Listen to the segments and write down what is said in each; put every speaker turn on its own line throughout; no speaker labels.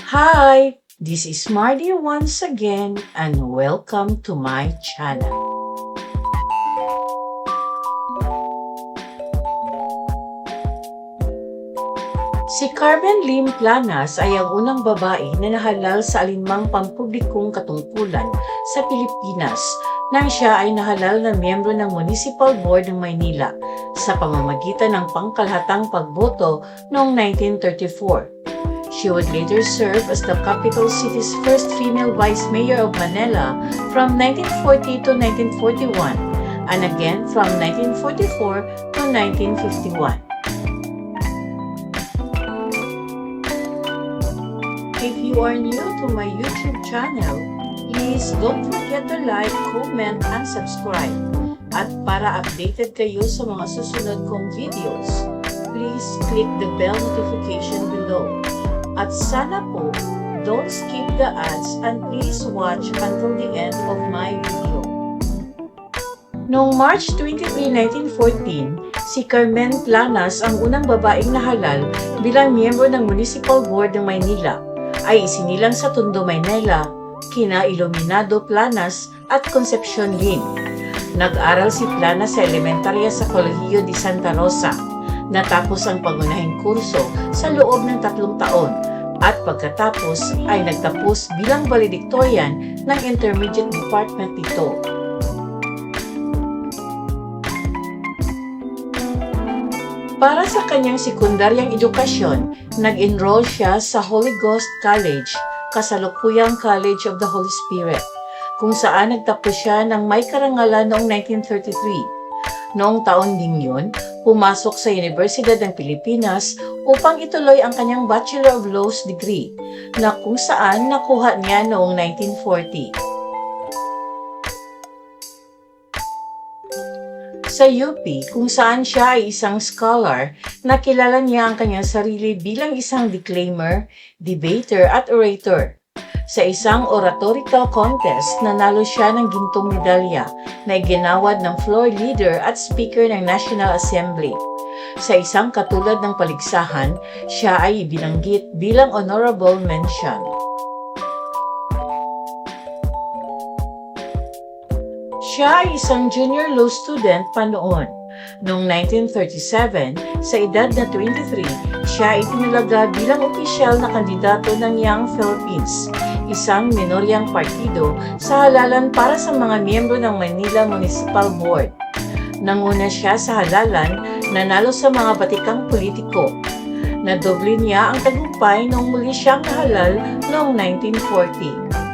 Hi! This is Marty once again and welcome to my channel. Si Carmen Lim Planas ay ang unang babae na nahalal sa alinmang pampublikong katungkulan sa Pilipinas nang siya ay nahalal na miyembro ng Municipal Board ng Maynila sa pamamagitan ng pangkalahatang pagboto noong 1934. She would later serve as the capital city's first female vice mayor of Manila from 1940 to 1941 and again from 1944 to 1951. If you are new to my YouTube channel, please don't forget to like, comment, and subscribe. At para updated kayo sa mga susunod kong videos, please click the bell notification below. At sana po, don't skip the ads and please watch until the end of my video. Noong March 23, 1914, si Carmen Planas ang unang babaeng nahalal bilang miyembro ng Municipal Board ng Maynila ay isinilang sa Tondo, Maynila, kina Iluminado Planas at Concepcion Lim. Nag-aral si Planas sa elementarya sa Colegio de Santa Rosa. Natapos ang pangunahing kurso sa loob ng 3 taon at pagkatapos ay nagtapos bilang valedictorian ng intermediate department nito. Para sa kanyang sekundaryang edukasyon, nag-enroll siya sa Holy Ghost College, kasalukuyang College of the Holy Spirit, kung saan nagtapos siya ng may karangalan noong 1933. Noong taon din yun, pumasok sa Universidad ng Pilipinas upang ituloy ang kanyang Bachelor of Laws degree, na kung saan nakuha niya noong 1940. Sa UP, kung saan siya ay isang scholar, nakilala niya ang kanyang sarili bilang isang declaimer, debater at orator. Sa isang oratorical contest, nanalo siya ng gintong medalya na iginawad ng floor leader at speaker ng National Assembly. Sa isang katulad ng paligsahan, siya ay ibinanggit bilang honorable mention. Siya ay isang junior law student pa noon. Noong 1937, sa edad na 23, siya ay itinalaga bilang opisyal na kandidato ng Young Philippines, isang minoryang partido sa halalan para sa mga miyembro ng Manila Municipal Board. Nanguna siya sa halalan, nanalo sa mga batikang politiko. Nadoble niya ang tagumpay noong muli siyang nahalal noong 1940.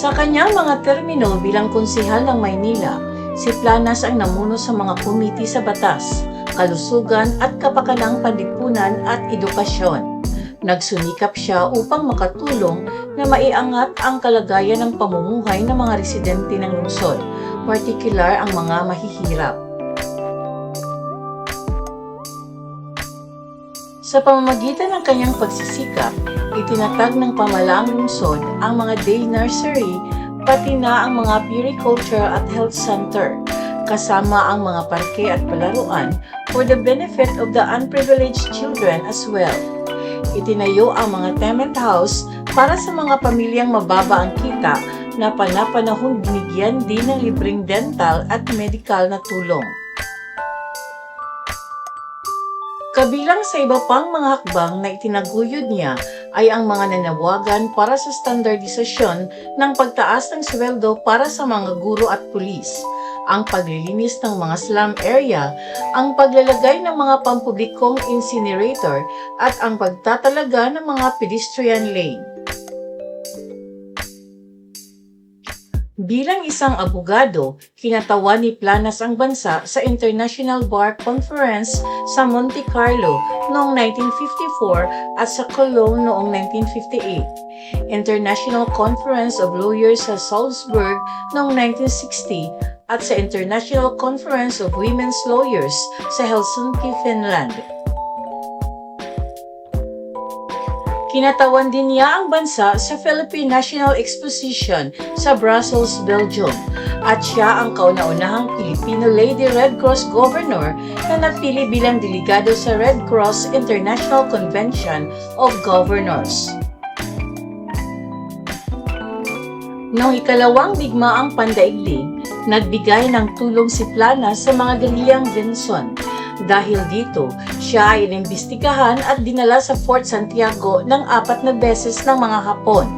Sa kanyang mga termino bilang konsehal ng Maynila, si Planas ang namuno sa mga komite sa batas, kalusugan at kapakanang panlipunan at edukasyon. Nagsunikap siya upang makatulong na maiangat ang kalagayan ng pamumuhay ng mga residente ng lungsod, partikular ang mga mahihirap. Sa pamamagitan ng kanyang pagsisikap, itinatag ng pamalaang lungsod ang mga day nursery, pati na ang mga puericulture at health center, kasama ang mga parke at palaruan for the benefit of the unprivileged children as well. Itinayo ang mga tenement house para sa mga pamilyang mababa ang kita na panapanahon binigyan din ng libreng dental at medical na tulong. Kabilang sa iba pang mga hakbang na itinaguyod niya ay ang mga nanawagan para sa standardisasyon ng pagtaas ng sweldo para sa mga guro at pulis, ang paglilinis ng mga slum area, ang paglalagay ng mga pampublikong incinerator at ang pagtatalaga ng mga pedestrian lane. Bilang isang abogado, kinatawan ni Planas ang bansa sa International Bar Conference sa Monte Carlo noong 1954 at sa Cologne noong 1958, International Conference of Lawyers sa Salzburg noong 1960 at sa International Conference of Women's Lawyers sa Helsinki, Finland. Kinatawan din niya ang bansa sa Philippine National Exposition sa Brussels, Belgium, at siya ang kauna-unahang Filipino Lady Red Cross Governor na napili bilang delegado sa Red Cross International Convention of Governors. Noong ikalawang digmaang pandaigdig, nagbigay ng tulong si Plana sa mga galiang Vinson. Dahil dito, siya ay inimbestigahan at dinala sa Fort Santiago ng 4 na beses ng mga Hapon.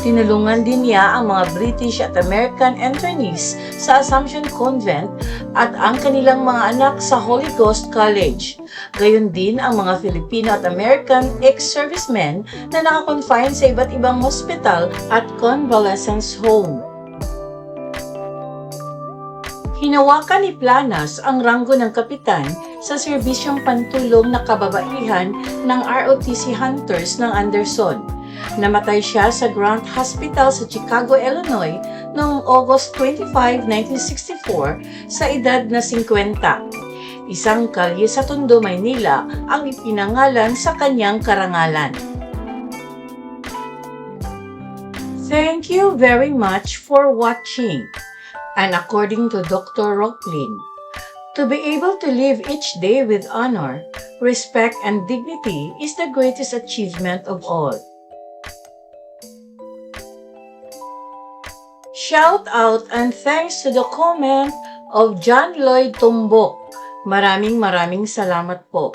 Tinulungan din niya ang mga British at American internees sa Assumption Convent at ang kanilang mga anak sa Holy Ghost College. Gayon din ang mga Filipino at American ex-servicemen na nakakonfine sa iba't ibang hospital at convalescence home. Hinawakan ni Planas ang ranggo ng kapitan sa serbisyong pantulong na kababaihan ng ROTC Hunters ng Anderson. Namatay siya sa Grant Hospital sa Chicago, Illinois noong August 25, 1964 sa edad na 50. Isang kalye sa Tondo, Maynila ang ipinangalan sa kanyang karangalan. Thank you very much for watching. And according to Dr. Rocklin, to be able to live each day with honor, respect, and dignity is the greatest achievement of all. Shout out and thanks to the comment of John Lloyd Tumbok. Maraming salamat po.